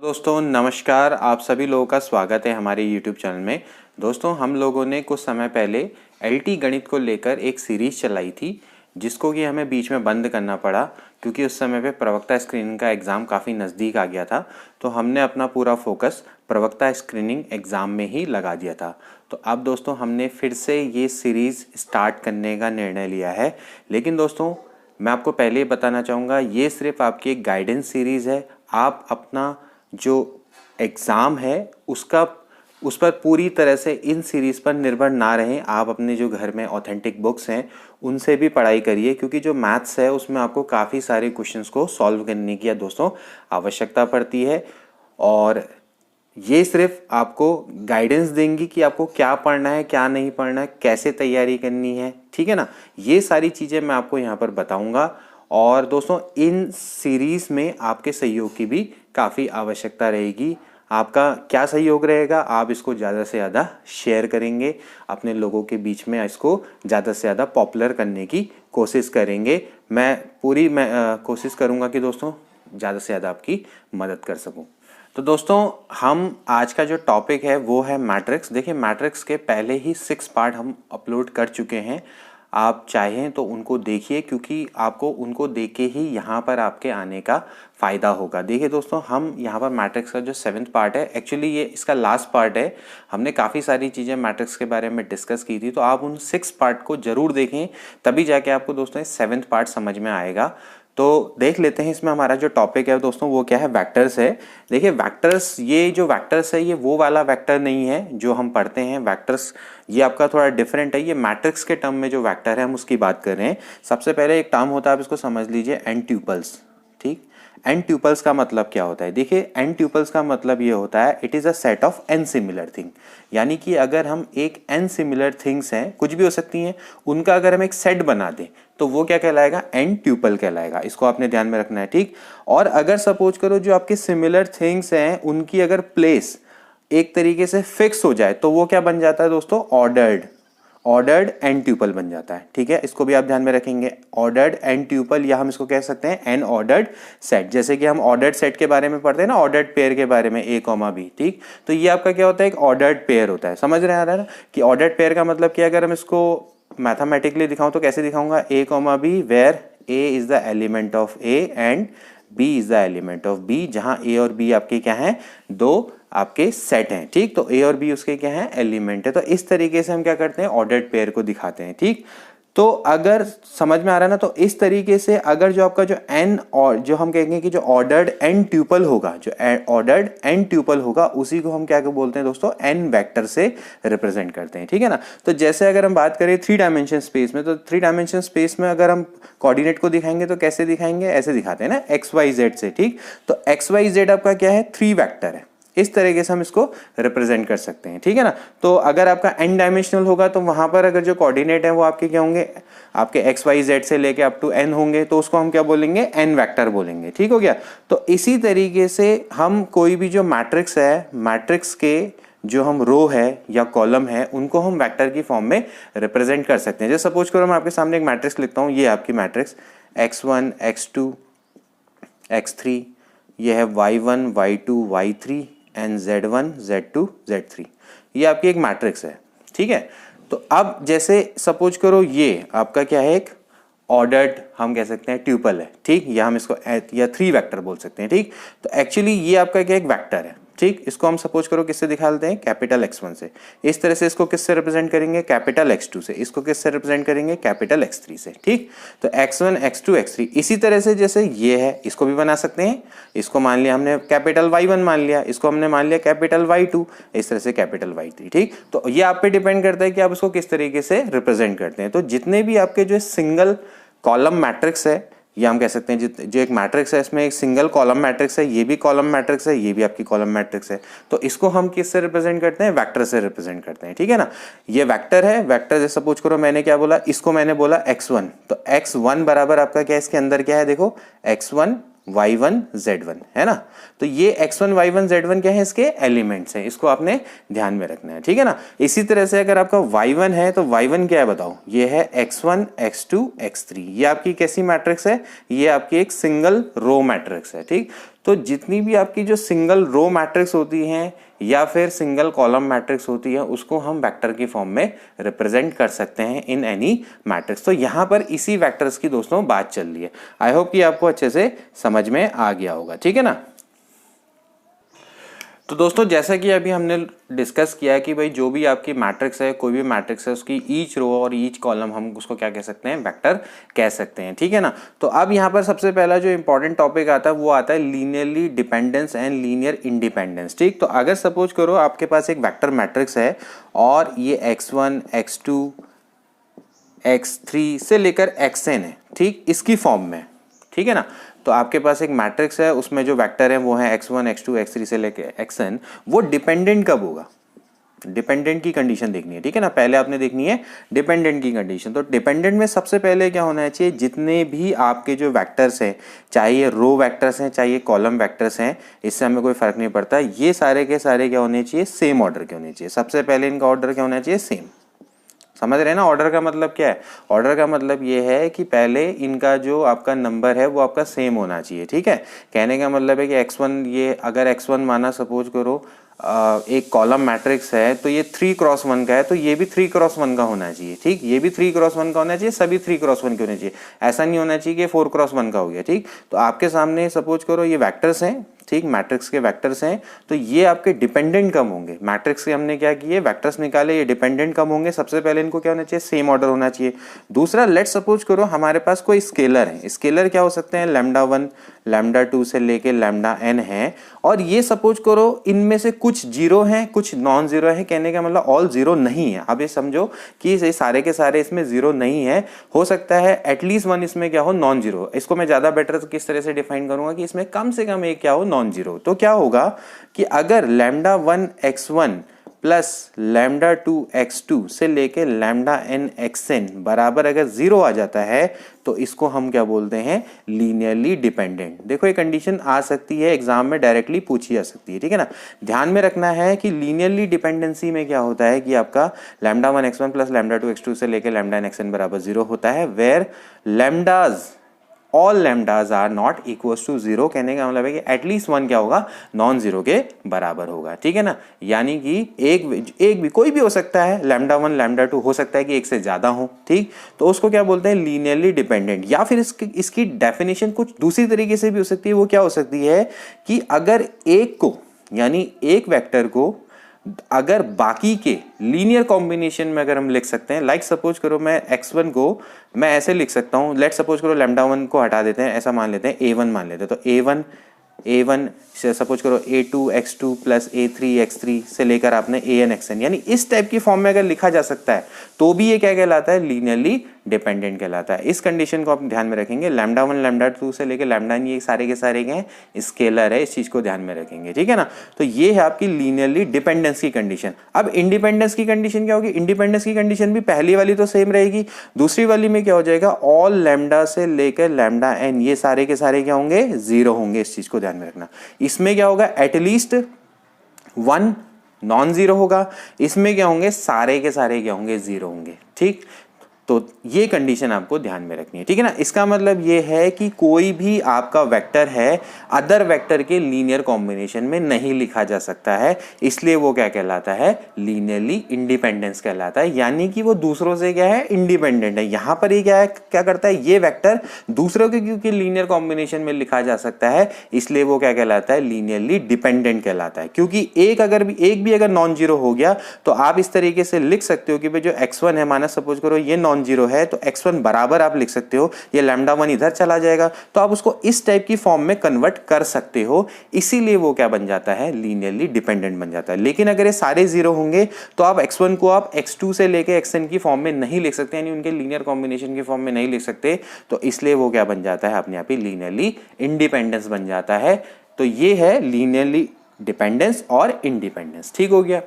दोस्तों नमस्कार, आप सभी लोगों का स्वागत है हमारे YouTube चैनल में। दोस्तों हम लोगों ने कुछ समय पहले LT गणित को लेकर एक सीरीज़ चलाई थी जिसको कि हमें बीच में बंद करना पड़ा क्योंकि उस समय पे प्रवक्ता स्क्रीनिंग का एग्ज़ाम काफ़ी नज़दीक आ गया था। तो हमने अपना पूरा फोकस प्रवक्ता स्क्रीनिंग एग्ज़ाम में ही लगा दिया था। तो अब दोस्तों हमने फिर से ये सीरीज़ स्टार्ट करने का निर्णय लिया है। लेकिन दोस्तों मैं आपको पहले ही बताना चाहूँगा, ये सिर्फ आपकी एक गाइडेंस सीरीज़ है। आप अपना जो एग्ज़ाम है उस पर पूरी तरह से इन सीरीज़ पर निर्भर ना रहें। आप अपने जो घर में ऑथेंटिक बुक्स हैं उनसे भी पढ़ाई करिए क्योंकि जो मैथ्स है उसमें आपको काफ़ी सारे क्वेश्चंस को सॉल्व करने की दोस्तों आवश्यकता पड़ती है। और ये सिर्फ आपको गाइडेंस देंगी कि आपको क्या पढ़ना है, क्या नहीं पढ़ना है, कैसे तैयारी करनी है, ठीक है ना। ये सारी चीज़ें मैं आपको यहाँ पर बताऊँगा। और दोस्तों इन सीरीज़ में आपके सहयोग की भी काफ़ी आवश्यकता रहेगी। आपका क्या सहयोग रहेगा, आप इसको ज़्यादा से ज़्यादा शेयर करेंगे, अपने लोगों के बीच में इसको ज़्यादा से ज़्यादा पॉपुलर करने की कोशिश करेंगे। मैं कोशिश करूँगा कि दोस्तों ज़्यादा से ज़्यादा आपकी मदद कर सकूँ। तो दोस्तों हम आज का जो टॉपिक है वो है मैट्रिक्स। देखिए मैट्रिक्स के पहले ही 6 पार्ट हम अपलोड कर चुके हैं। आप चाहें तो उनको देखिए क्योंकि आपको उनको देख के ही यहाँ पर आपके आने का फ़ायदा होगा। देखिए दोस्तों हम यहाँ पर मैट्रिक्स का जो 7th पार्ट है, एक्चुअली ये इसका लास्ट पार्ट है। हमने काफ़ी सारी चीज़ें मैट्रिक्स के बारे में डिस्कस की थी, तो आप उन 6 पार्ट को ज़रूर देखें, तभी जाके आपको दोस्तों 7th पार्ट समझ में आएगा। तो देख लेते हैं इसमें हमारा जो टॉपिक है दोस्तों वो क्या है, वेक्टर्स है। देखिए वेक्टर्स, ये जो वेक्टर्स है ये वो वाला वेक्टर नहीं है जो हम पढ़ते हैं। वेक्टर्स ये आपका थोड़ा डिफरेंट है। ये मैट्रिक्स के टर्म में जो वेक्टर है हम उसकी बात कर रहे हैं। सबसे पहले एक टर्म होता है, आप इसको समझ लीजिए, एन ट्यूपल्स। ठीक, एन ट्यूपल्स का मतलब क्या होता है? देखिए एन ट्यूपल्स का मतलब ये होता है it is a set of an similar thing. यानी कि अगर हम एक एन सिमिलर थिंग्स हैं, कुछ भी हो सकती हैं, उनका अगर हम एक सेट बना दें तो वो क्या कहलाएगा? एन ट्यूपल कहलाएगा। इसको आपने ध्यान में रखना है, ठीक। और अगर सपोज करो जो आपके सिमिलर थिंग्स हैं उनकी अगर प्लेस एक तरीके से फिक्स हो जाए तो वो क्या बन जाता है दोस्तों? ऑर्डर्ड एन ट्यूपल बन जाता है, ठीक है। इसको भी आप ध्यान में रखेंगे, ऑर्डर्ड एन ट्यूपल, या हम इसको कह सकते हैं एन ऑर्डर्ड सेट। जैसे कि हम ऑर्डर्ड सेट के बारे में पढ़ते हैं ना, ऑर्डर्ड पेयर के बारे में, ए कॉमा बी, ठीक। तो ये आपका क्या होता है? एक ऑर्डर्ड पेयर होता है। समझ रहे हैं ना कि ऑर्डर्ड पेयर का मतलब क्या? अगर हम इसको मैथमेटिकली दिखाऊं तो कैसे दिखाऊंगा? A comma B where A is the element of A and B is the element of B, जहां ए और बी आपके क्या हैं? दो आपके सेट हैं, ठीक। तो ए और बी उसके क्या हैं? एलिमेंट है। तो इस तरीके से हम क्या करते हैं? ऑर्डर्ड पेयर को दिखाते हैं, ठीक। तो अगर समझ में आ रहा है ना, तो इस तरीके से अगर जो आपका जो एन, और जो हम कहेंगे कि जो ऑर्डर्ड एन ट्यूपल होगा, जो ऑर्डर्ड एन ट्यूपल होगा, उसी को हम क्या बोलते हैं दोस्तों? एन वेक्टर से रिप्रेजेंट करते हैं, ठीक है ना। तो जैसे अगर हम बात करें 3 डायमेंशन स्पेस में, तो 3 डायमेंशन स्पेस में अगर हम कोऑर्डिनेट को दिखाएंगे तो कैसे दिखाएंगे? ऐसे दिखाते हैं ना, एक्स वाई जेड से, ठीक। तो एक्स वाई जेड आपका क्या है? 3 वेक्टर है। इस तरीके से हम इसको रिप्रेजेंट कर सकते हैं, ठीक है ना। तो अगर आपका एन डायमेंशनल होगा तो वहां पर अगर जो कोऑर्डिनेट है वो आपके क्या होंगे? आपके एक्स वाई जेड से लेके अप टू एन होंगे, तो उसको हम क्या बोलेंगे? एन वेक्टर बोलेंगे, ठीक हो गया। तो इसी तरीके से हम कोई भी जो मैट्रिक्स है, मैट्रिक्स के जो हम रो है या कॉलम है, उनको हम वेक्टर की फॉर्म में रिप्रेजेंट कर सकते हैं। जैसे सपोज करो मैं आपके सामने एक मैट्रिक्स लिखता हूँ, ये आपकी मैट्रिक्स x1 x2 x3, ये है y1 y2 y3 and z1 z2 z3। ये आपकी एक मैट्रिक्स है, ठीक है। तो अब जैसे सपोज करो ये आपका क्या है? एक ऑर्डर्ड, हम कह सकते हैं ट्यूपल है, ठीक, या हम इसको या 3 वेक्टर बोल सकते हैं, ठीक। तो एक्चुअली ये आपका क्या? एक वेक्टर है, ठीक। इसको हम सपोज करो किससे दिखा देते हैं? कैपिटल X1 से। इस तरह से इसको किससे रिप्रेजेंट करेंगे? कैपिटल X2 से। इसको किससे रिप्रेजेंट करेंगे? कैपिटल X3 से, ठीक। तो X1 X2 X3, इसी तरह से जैसे ये है इसको भी बना सकते हैं। इसको मान लिया हमने कैपिटल Y1 मान लिया, इसको हमने मान लिया कैपिटल Y2, इस तरह से कैपिटल Y3, ठीक। तो ये आप पे डिपेंड करता है कि आप इसको किस तरीके से रिप्रेजेंट करते हैं। तो जितने भी आपके जो सिंगल कॉलम मैट्रिक्स है, या हम कह सकते हैं जो एक मैट्रिक्स है इसमें एक सिंगल कॉलम मैट्रिक्स है, ये भी कॉलम मैट्रिक्स है, ये भी आपकी कॉलम मैट्रिक्स है, तो इसको हम किससे रिप्रेजेंट करते हैं? वेक्टर से रिप्रेजेंट करते हैं, ठीक है ना। ये वेक्टर है, वेक्टर जैसे सपोज करो मैंने क्या बोला? इसको मैंने बोला x1, तो x1 बराबर आपका क्या? इसके अंदर क्या है? देखो x1 y1 z1 है ना। तो ये x1 y1 z1 क्या है? इसके एलिमेंट्स हैं। इसको आपने ध्यान में रखना है, ठीक है ना। इसी तरह से अगर आपका y1 है तो y1 क्या है बताओ? ये है x1 x2 x3। ये आपकी कैसी मैट्रिक्स है? ये आपकी एक सिंगल रो मैट्रिक्स है, ठीक। तो जितनी भी आपकी जो सिंगल रो मैट्रिक्स होती हैं या फिर सिंगल कॉलम मैट्रिक्स होती है उसको हम वेक्टर की फॉर्म में रिप्रेजेंट कर सकते हैं इन एनी मैट्रिक्स। तो यहाँ पर इसी वेक्टर्स की दोस्तों बात चल रही है। आई होप कि आपको अच्छे से समझ में आ गया होगा, ठीक है ना। तो दोस्तों जैसा कि अभी हमने डिस्कस किया कि भाई जो भी आपकी मैट्रिक्स है, कोई भी मैट्रिक्स है, उसकी ईच रो और ईच कॉलम हम उसको क्या कह सकते हैं, वेक्टर कह सकते हैं, ठीक है ना। तो अब यहाँ पर सबसे पहला जो इंपॉर्टेंट टॉपिक आता है वो आता है linearly dependence and linear independence, ठीक। तो अगर सपोज करो आपके पास एक वेक्टर मैट्रिक्स है और ये x1 x2 x3 से लेकर xn है, ठीक, इसकी फॉर्म में, ठीक है ना। तो आपके पास एक मैट्रिक्स है, उसमें जो वेक्टर है वो है x1 x2 x3 से लेकर xn। वो डिपेंडेंट कब होगा, डिपेंडेंट की कंडीशन देखनी है, ठीक है ना। पहले आपने देखनी है डिपेंडेंट की कंडीशन। तो डिपेंडेंट में सबसे पहले क्या होना चाहिए, जितने भी आपके जो वेक्टर्स हैं, चाहे ये रो वेक्टर्स हैं चाहे ये कॉलम वेक्टर्स हैं, इससे हमें कोई फर्क नहीं पड़ता, ये सारे के सारे क्या होने चाहिए, सेम ऑर्डर के होने चाहिए। सबसे पहले इनका ऑर्डर क्या होना चाहिए, सेम। समझ रहे हैं ना। ऑर्डर का मतलब क्या है, ऑर्डर का मतलब ये है कि पहले इनका जो आपका नंबर है वो आपका सेम होना चाहिए, ठीक है। कहने का मतलब है कि x1, ये अगर x1 माना सपोज करो एक कॉलम मैट्रिक्स है, तो ये 3x1 का है, तो ये भी 3x1 का होना चाहिए, ठीक। ये भी 3x1 का होना चाहिए, सभी 3x1 के होने चाहिए। ऐसा नहीं होना चाहिए कि 4x1 का हो गया, ठीक। तो आपके सामने सपोज करो ये वेक्टर्स हैं, ठीक, मैट्रिक्स के वेक्टर्स हैं, तो ये आपके डिपेंडेंट कम होंगे। मैट्रिक्स के हमने क्या किए, वेक्टर्स निकाले, ये डिपेंडेंट कम होंगे। सबसे पहले इनको क्या होना चाहिए, सेम ऑर्डर होना चाहिए। दूसरा, लेट सपोज करो हमारे पास कोई स्केलर है, स्केलर क्या हो सकते हैं, λ1 λ2 से लेके λn है, और ये सपोज करो इनमें से कुछ जीरो हैं कुछ नॉन जीरो है। कहने का मतलब ऑल जीरो नहीं है। अब ये समझो कि ये सारे के सारे इसमें जीरो नहीं है, हो सकता है एटलीस्ट वन इसमें क्या हो, नॉन जीरो। इसको मैं ज्यादा बेटर किस तरह से डिफाइन करूंगा कि इसमें कम से कम एक क्या हो, नॉन जीरो। तो क्या होगा कि अगर λ1 x1 प्लस λ2 x2 से लेके λn xn बराबर अगर जीरो आ जाता है तो इसको हम क्या बोलते हैं, लीनियरली डिपेंडेंट। देखो ये कंडीशन आ सकती है, एग्जाम में डायरेक्टली पूछी जा सकती है, ठीक है ना। ध्यान में रखना है कि लीनियरली डिपेंडेंसी में क्या होता है कि आपका λ1 x1 प्लस λ2 x2 से लेके λn xn बराबर जीरो होता है, where lambdas all lambdas are not equals to zero. कहने का मतलब है कि एटलीस्ट वन क्या होगा, नॉन जीरो के बराबर होगा, ठीक है ना। यानी कि एक भी कोई भी हो सकता है, λ1 λ2 हो सकता है कि एक से ज्यादा हो, ठीक। तो उसको क्या बोलते हैं, लीनियरली डिपेंडेंट। या फिर इसकी डेफिनेशन कुछ दूसरी तरीके से भी हो सकती है। वो क्या हो सकती है कि अगर एक को, यानी एक वेक्टर को अगर बाकी के लीनियर कॉम्बिनेशन में अगर हम लिख सकते हैं, लाइक सपोज करो मैं x1 को मैं ऐसे लिख सकता हूं, लेट सपोज करो λ1 को हटा देते हैं, ऐसा मान लेते हैं a1 मान लेते हैं। तो a1 से सपोज करो a2 x2 plus a3 x3 से लेकर आपने an xn, यानी इस टाइप की फॉर्म में अगर लिखा जा सकता है तो भी ये क्या कहलाता है, लीनियरली डिपेंडेंट कहलाता है। इस कंडीशन को आप ध्यान में रखेंगे। λ1 λ2 से लेकर λn ये सारे के सारे हैं स्केलर है, इस चीज को ध्यान में रखेंगे, ठीक है ना। तो ये है आपकी लीनियरली डिपेंडेंस की कंडीशन। अब इंडिपेंडेंस की कंडीशन क्या होगी, इंडिपेंडेंस की कंडीशन भी पहली वाली तो सेम रहेगी, दूसरी वाली में क्या हो जाएगा, ऑल लैम्डा से लेकर λn ये सारे के सारे क्या होंगे, जीरो होंगे। इस चीज को ध्यान में रखना। इसमें क्या होगा, एटलीस्ट वन नॉन जीरो होगा। इसमें क्या होंगे, सारे के सारे क्या होंगे, जीरो होंगे, ठीक। तो ये कंडीशन आपको ध्यान में रखनी है, ठीक है ना। इसका मतलब ये है कि कोई भी आपका वेक्टर है अदर वेक्टर के लीनियर कॉम्बिनेशन में नहीं लिखा जा सकता है, इसलिए वो क्या कहलाता है, लीनियरली इंडिपेंडेंस कहलाता है। यानी कि वो दूसरों से क्या है, इंडिपेंडेंट है। यहां पर ये क्या है, क्या करता है, ये वेक्टर दूसरों के क्योंकि लीनियर कॉम्बिनेशन में लिखा जा सकता है, इसलिए वो क्या कहलाता है, लीनियरली डिपेंडेंट कहलाता है। क्योंकि एक भी अगर नॉन जीरो हो गया तो आप इस तरीके से लिख सकते हो कि भाई जो x1 है, माना सपोज करो ये नॉन जीरो है, तो x1 बराबर आप लिख सकते हो, ये λ1 इधर चला जाएगा, तो आप उसको इस टाइप की फॉर्म में कन्वर्ट कर सकते हो। इसीलिए वो क्या बन जाता है, लीनियरली डिपेंडेंट बन जाता है। लेकिन अगर ये सारे जीरो होंगे तो आप x1 को आप x2 से लेके xn की फॉर्म में नहीं लिख सकते, यानी उनके लीनियर कॉम्बिनेशन की फॉर्म में नहीं लिख सकते, तो इसलिए वो क्या बन जाता है, अपने आप ही लीनियरली इंडिपेंडेंस बन जाता है। तो ये है लीनियरली डिपेंडेंस और इंडिपेंडेंस, ठीक हो गया।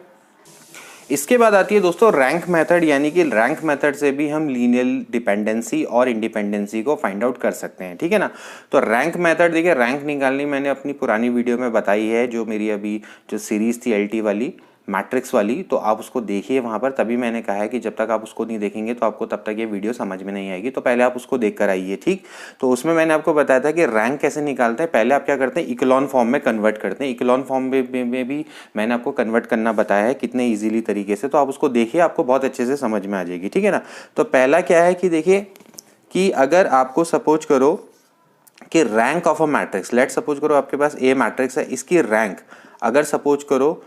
इसके बाद आती है दोस्तों रैंक मेथड, यानी कि रैंक मेथड से भी हम लीनियर डिपेंडेंसी और इंडिपेंडेंसी को फाइंड आउट कर सकते हैं, ठीक है ना। तो रैंक मेथड, देखिए रैंक निकालनी मैंने अपनी पुरानी वीडियो में बताई है, जो मेरी अभी जो सीरीज थी एलटी वाली, मैट्रिक्स वाली, तो आप उसको देखिए वहाँ पर। तभी मैंने कहा है कि जब तक आप उसको नहीं देखेंगे तो आपको तब तक ये वीडियो समझ में नहीं आएगी, तो पहले आप उसको देख कर आइए, ठीक। तो उसमें मैंने आपको बताया था कि रैंक कैसे निकालते हैं। पहले आप क्या करते हैं, इक्लॉन फॉर्म में कन्वर्ट करते हैं। इक्लॉन फॉर्म में भी मैंने आपको कन्वर्ट करना बताया है कितने ईजिली तरीके से, तो आप उसको देखिए, आपको बहुत अच्छे से समझ में आ जाएगी, ठीक है ना। तो पहला क्या है कि देखिए कि अगर आपको सपोज करो कि rank of a matrix, let suppose करो आपके पास ए मैट्रिक्स है, इसकी रैंक अगर सपोज करो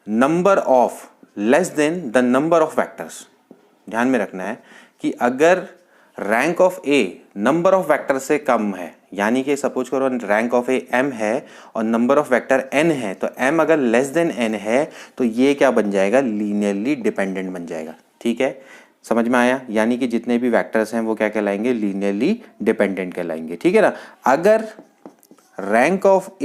number of less than the number of vectors, ध्यान में रखना है कि अगर rank of A number of vector से कम है, यानी कि सपोज करो रैंक ऑफ ए m है और नंबर ऑफ वेक्टर n है, तो m अगर लेस देन n है तो ये क्या बन जाएगा, लीनियरली डिपेंडेंट बन जाएगा, ठीक है। समझ में आया, यानी कि जितने भी वेक्टर्स हैं वो क्या कहलाएंगे, लीनियरली डिपेंडेंट कहलाएंगे, ठीक है ना। अगर रैंक ऑफ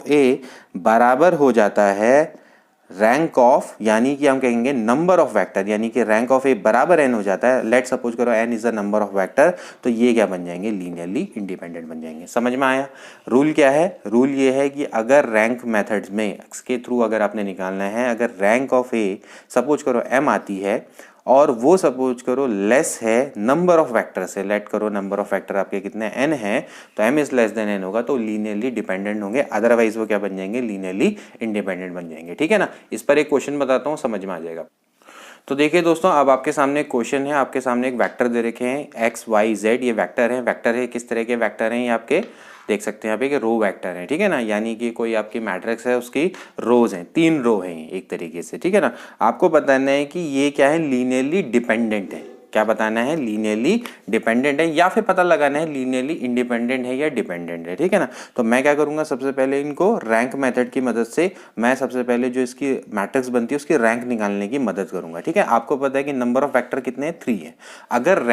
ए बराबर हो जाता है रैंक ऑफ, यानी कि हम कहेंगे नंबर ऑफ वेक्टर, यानी कि रैंक ऑफ ए बराबर n हो जाता है, लेट सपोज करो n is the number of vector, तो ये क्या बन जाएंगे, लीनियरली इंडिपेंडेंट बन जाएंगे। समझ में आया। रूल क्या है, रूल ये है कि अगर रैंक मेथड्स में इसके थ्रू अगर आपने निकालना है, अगर रैंक ऑफ ए सपोज करो m आती है और वो सपोज करो लेस है नंबर ऑफ वेक्टर से, लेट करो नंबर ऑफ वेक्टर आपके कितने n है, तो m is less than n होगा, तो लीनियरली डिपेंडेंट होंगे, अदरवाइज वो क्या बन जाएंगे, लीनियरली इंडिपेंडेंट बन जाएंगे, ठीक है ना। इस पर एक क्वेश्चन बताता हूँ, समझ में आ जाएगा। तो देखिए दोस्तों, अब आपके सामने एक क्वेश्चन है, आपके सामने एक वेक्टर दे रखे हैं x y z, ये वेक्टर है। वेक्टर है, किस तरह के वेक्टर हैं ये आपके देख सकते हैं यहाँ पे कि रो वेक्टर है, ठीक है ना, यानी कि कोई आपकी मैट्रिक्स है उसकी रोज हैं, 3 रो हैं एक तरीके से, ठीक है ना। आपको बताना है कि ये क्या है, लीनियरली डिपेंडेंट है। क्या बताना है, लीनियरली डिपेंडेंट है, या फिर पता लगाना है लीनियरली इंडिपेंडेंट है या डिपेंडेंट है, ठीक है ना। तो मैं क्या करूंगा, सबसे पहले इनको रैंक मेथड की मदद से मैं सबसे पहले जो इसकी मैट्रिक्स बनती है उसकी रैंक निकालने की मदद करूंगा, ठीक है। आपको पता है कि नंबर ऑफ वेक्टर कितने हैं, 3 है। अगर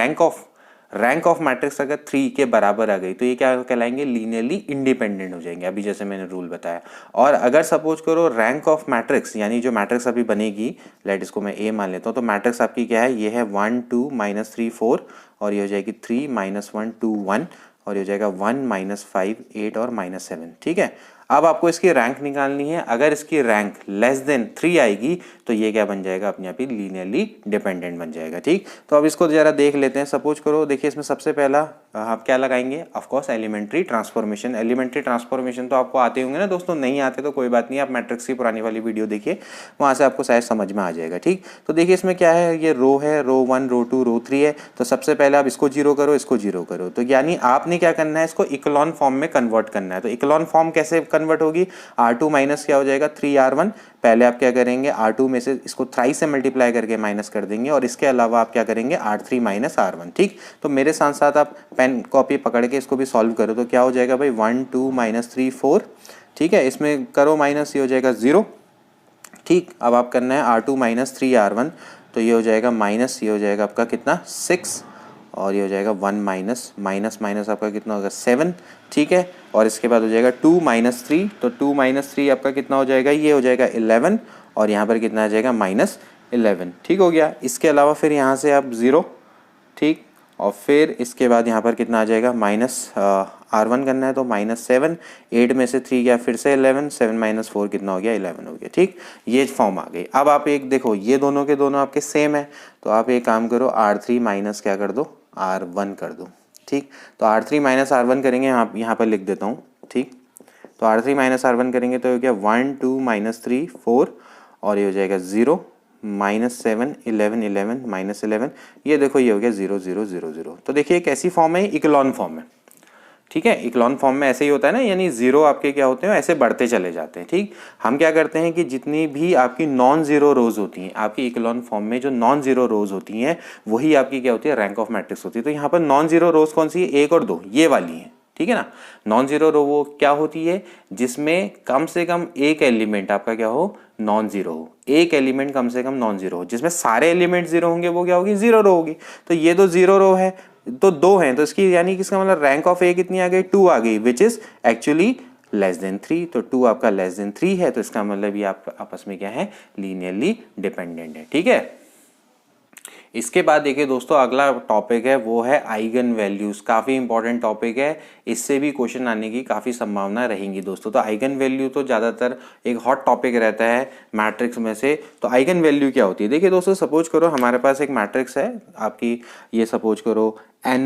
रैंक ऑफ मैट्रिक्स अगर 3 के बराबर आ गई तो ये क्या कहलाएंगे, लीनियरली इंडिपेंडेंट हो जाएंगे, अभी जैसे मैंने रूल बताया। और अगर सपोज करो रैंक ऑफ मैट्रिक्स, यानी जो मैट्रिक्स अभी बनेगी, लेट इसको मैं ए मान लेता हूँ, तो मैट्रिक्स आपकी क्या है, ये है 1 2 -3 4, और ये हो जाएगी 3 -1 2 1, और ये हो जाएगा 1 -5 8 और -7, ठीक है। अब आपको इसकी रैंक निकालनी है। अगर इसकी रैंक लेस देन 3 आएगी तो ये क्या बन जाएगा, अपने आप ही लीनियरली डिपेंडेंट बन जाएगा, ठीक। तो अब इसको जरा देख लेते हैं। सपोज करो, देखिए इसमें सबसे पहला आप क्या लगाएंगे, of course elementary transformation. Elementary transformation तो आपको आते होंगे ना दोस्तों, नहीं आते तो कोई बात नहीं, आप मैट्रिक्स की पुरानी वाली वीडियो देखिए, वहाँ से आपको शायद समझ में आ जाएगा, ठीक। तो देखिए इसमें क्या है, ये रो है, रो 1 रो 2 रो 3 है। तो सबसे पहले आप इसको 0 करो, इसको 0 करो, तो यानी आपने क्या करना है, इसको इक्लॉन फॉर्म में कन्वर्ट करना है। तो इक्लॉन फॉर्म कैसे कन्वर्ट होगी, R2 माइनस क्या हो जाएगा 3R1, पहले आप क्या करेंगे R2 में से इसको 3 से मल्टीप्लाई करके माइनस कर देंगे, और इसके अलावा आप क्या करेंगे R3 माइनस R1, ठीक। तो मेरे साथ साथ आप पेन कॉपी पकड़ के इसको भी सॉल्व करो, तो क्या हो जाएगा भाई 1 2 -3 4, ठीक है। इसमें करो माइनस, ये हो जाएगा 0, ठीक। अब आप करना है R2 माइनस 3R1, तो ये हो जाएगा माइनस, ये हो जाएगा आपका कितना 6, और ये हो जाएगा 1 माइनस माइनस माइनस आपका कितना होगा 7, ठीक है। और इसके बाद हो जाएगा 2 -3, तो 2 -3 आपका कितना हो जाएगा, ये हो जाएगा 11, और यहाँ पर कितना आ जाएगा -11, ठीक हो गया। इसके अलावा फिर यहाँ से आप 0, ठीक, और फिर इसके बाद यहाँ पर कितना आ जाएगा -R1 करना है, तो -7, 8 में से 3 गया, फिर से 11, 7 - 4 कितना हो गया 11 हो गया, ठीक। ये फॉर्म आ गई। अब आप एक देखो, ये दोनों के दोनों आपके सेम है, तो आप एक काम करो, R3 माइनस क्या कर दो, R1 कर दो, ठीक। तो R3 माइनस R1 करेंगे, यहाँ पर लिख देता हूँ, ठीक। तो R3 माइनस R1 करेंगे तो क्या 1 2 -3 4, और ये हो जाएगा 0 -7 11 11 -11, ये देखो ये हो गया 0 0 0 0। तो देखिए एक ऐसी फॉर्म है, इक्लॉन फॉर्म है, ठीक है। इक्लॉन फॉर्म में ऐसे ही होता है ना, यानी 0 आपके क्या होते हैं, ऐसे बढ़ते चले जाते हैं, ठीक। हम क्या करते हैं कि जितनी भी आपकी नॉन जीरो रोज होती हैं आपकी इक्लॉन फॉर्म में, जो नॉन जीरो रोज होती हैं वही आपकी क्या होती है, रैंक ऑफ मैट्रिक्स होती है। तो यहाँ पर नॉन जीरो रोज कौन सी है, 1 और 2, ये वाली है, ठीक है ना। नॉन जीरो रो वो क्या होती है, जिसमें कम से कम एक एलिमेंट आपका क्या हो, नॉन जीरो हो, एक एलिमेंट कम से कम नॉन जीरो हो, जिसमें सारे एलिमेंट जीरो होंगे वो क्या होगी, जीरो रो होगी। तो ये तो जीरो रो है, तो 2 हैं, तो इसकी यानी कि इसका मतलब रैंक ऑफ ए कितनी आ गई, 2 आ गई, which is actually less than 3। तो 2 आपका लेस देन 3 है, तो इसका मतलब ये आप आपस में क्या है, लीनियरली डिपेंडेंट है, ठीक है। इसके बाद देखिए दोस्तों अगला टॉपिक है वो है आइगन वैल्यूज। काफ़ी इंपॉर्टेंट टॉपिक है, इससे भी क्वेश्चन आने की काफ़ी संभावना रहेंगी दोस्तों। तो आइगन वैल्यू तो ज़्यादातर एक हॉट टॉपिक रहता है मैट्रिक्स में से। तो आइगन वैल्यू क्या होती है? देखिए दोस्तों, सपोज करो हमारे पास एक मैट्रिक्स है आपकी, ये सपोज करो n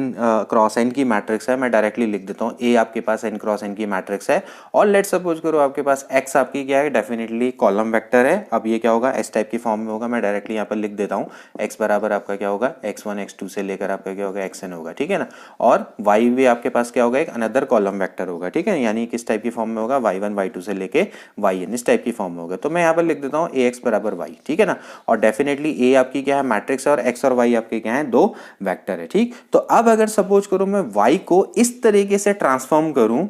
क्रॉस n की मैट्रिक्स है। मैं डायरेक्टली लिख देता हूँ, A आपके पास n क्रॉस n की मैट्रिक्स है और लेट सपोज करो आपके पास x आपकी क्या है, डेफिनेटली कॉलम वेक्टर है। अब ये क्या होगा, S टाइप की फॉर्म में होगा। मैं डायरेक्टली यहाँ पर लिख देता हूँ, x बराबर आपका क्या होगा, x1 x2 से लेकर आपका क्या होगा xn होगा, ठीक है ना। और y भी आपके पास क्या होगा, एक अनदर कॉलम वेक्टर होगा, ठीक है, यानी किस टाइप की फॉर्म में होगा, y1 y2 से लेके yn, इस टाइप की फॉर्म में होगा। तो मैं यहाँ पर लिख देता हूँ ax बराबर y, ठीक है ना। और डेफिनेटली a आपकी क्या है, मैट्रिक्स है, और x और y आपके क्या है, दो वेक्टर है, ठीक। तो अब अगर सपोज करो मैं y को इस तरीके से ट्रांसफॉर्म करूं,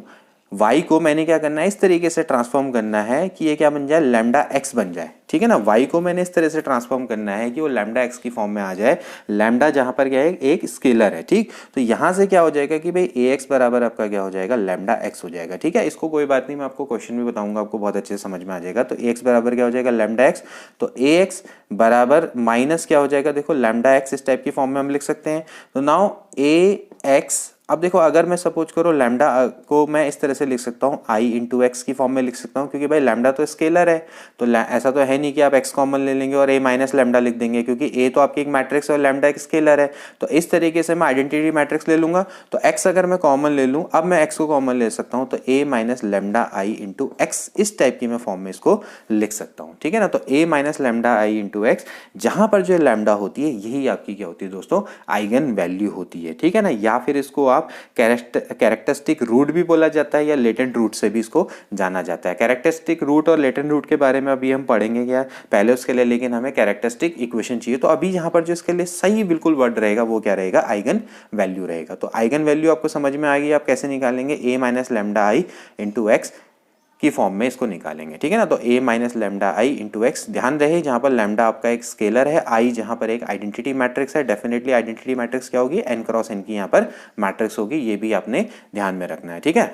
y को मैंने क्या करना है, इस तरीके से ट्रांसफॉर्म करना है कि ये क्या बन जाए, लैम्डा x बन जाए, ठीक है ना। y को मैंने इस तरह से ट्रांसफॉर्म करना है कि वो लैम्डा x की फॉर्म में आ जाए। लैम्डा जहां पर क्या है, एक स्केलर है, ठीक। तो यहां से क्या हो जाएगा कि भाई ax बराबर आपका क्या हो जाएगा, लैम्डा x हो जाएगा, ठीक है। इसको कोई बात नहीं, मैं आपको क्वेश्चन भी बताऊंगा, आपको बहुत अच्छे से समझ में आ जाएगा। तो ax बराबर क्या हो जाएगा, लैम्डा x। तो ax बराबर माइनस क्या हो जाएगा, देखो लैम्डा x इस टाइप की फॉर्म में हम लिख सकते हैं। तो नाउ ax, अब देखो अगर मैं सपोज करो लैम्डा को मैं इस तरह से लिख सकता हूँ, i इंटू एक्स की फॉर्म में लिख सकता हूँ, क्योंकि भाई लैम्डा तो स्केलर है। तो ऐसा तो है नहीं कि आप x कॉमन ले लेंगे और a माइनस लैम्डा लिख देंगे, क्योंकि a तो आपकी एक मैट्रिक्स है और लैम्डा एक स्केलर है। तो इस तरीके से मैं आइडेंटिटी मैट्रिक्स ले लूंगा। तो x अगर मैं कॉमन ले लूँ, अब मैं x को कॉमन ले सकता हूँ, तो a minus lambda i into x, इस टाइप की मैं फॉर्म में इसको लिख सकता हूँ, ठीक है ना। तो a minus lambda i into x, जहां पर जो लैम्डा होती है यही आपकी क्या होती है दोस्तों, आइगन वैल्यू होती है, ठीक है ना। या फिर इसको आप कैरेक्टरिस्टिक रूट भी बोला जाता है, या लेटेंट रूट से भी इसको जाना जाता है। कैरेक्टरिस्टिक रूट और लेटेंट रूट के बारे में अभी हम पढ़ेंगे क्या पहले उसके लिए, लेकिन हमें कैरेक्टरिस्टिक इक्वेशन चाहिए। तो अभी यहाँ पर जो इसके लिए सही बिल्कुल वर्ड रहेगा वो क्या रहेगा, आइगन वैल्यू रहेगा। तो आइगन वैल्यू आपको समझ में आ गई, आप कैसे निकालेंगे, a minus lambda i into x की फॉर्म में इसको निकालेंगे, ठीक है ना। तो a minus lambda i into x, ध्यान रहे जहां पर लैम्डा आपका एक स्केलर है, i जहां पर एक आइडेंटिटी मैट्रिक्स है। डेफिनेटली आइडेंटिटी मैट्रिक्स क्या होगी, n क्रॉस n की यहाँ पर मैट्रिक्स होगी, ये भी आपने ध्यान में रखना है, ठीक है।